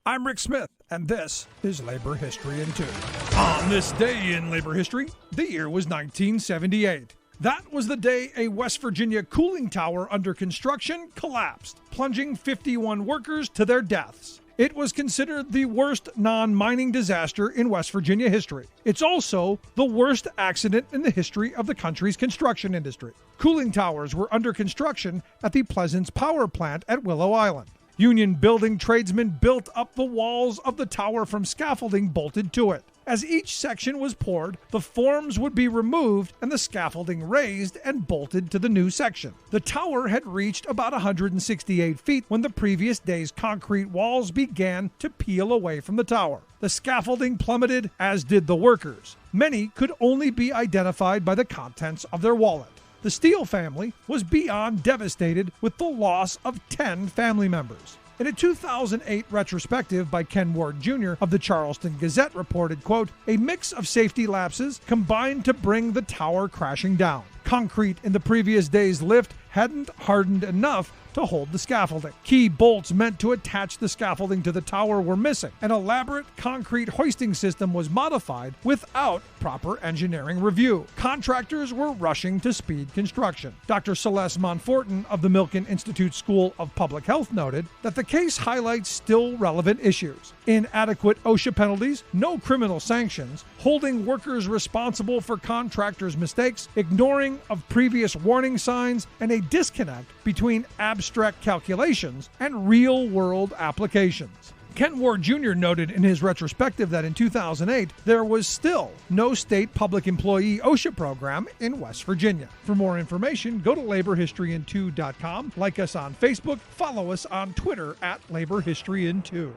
I'm Rick Smith, and this is Labor History in 2. On this day in labor history, the year was 1978. That was the day a West Virginia cooling tower under construction collapsed, plunging 51 workers to their deaths. It was considered the worst non-mining disaster in West Virginia history. It's also the worst accident in the history of the country's construction industry. Cooling towers were under construction at the Pleasance Power Plant at Willow Island. Union building tradesmen built up the walls of the tower from scaffolding bolted to it. As each section was poured, the forms would be removed and the scaffolding raised and bolted to the new section. The tower had reached about 168 feet when the previous day's concrete walls began to peel away from the tower. The scaffolding plummeted, as did the workers. Many could only be identified by the contents of their wallet. The Steele family was beyond devastated with the loss of 10 family members. In a 2008 retrospective by Ken Ward Jr. of the Charleston Gazette reported, quote, "A mix of safety lapses combined to bring the tower crashing down. Concrete in the previous day's lift hadn't hardened enough to hold the scaffolding. Key bolts meant to attach the scaffolding to the tower were missing. An elaborate concrete hoisting system was modified without proper engineering review. Contractors were rushing to speed construction." Dr. Celeste Monforton of the Milken Institute School of Public Health noted that the case highlights still relevant issues: inadequate OSHA penalties, no criminal sanctions, holding workers responsible for contractors' mistakes, ignoring of previous warning signs, and a disconnect between abstract calculations and real-world applications. Ken Ward Jr. noted in his retrospective that in 2008, there was still no state public employee OSHA program in West Virginia. For more information, go to laborhistoryin2.com, like us on Facebook, follow us on Twitter @LaborHistoryIn2.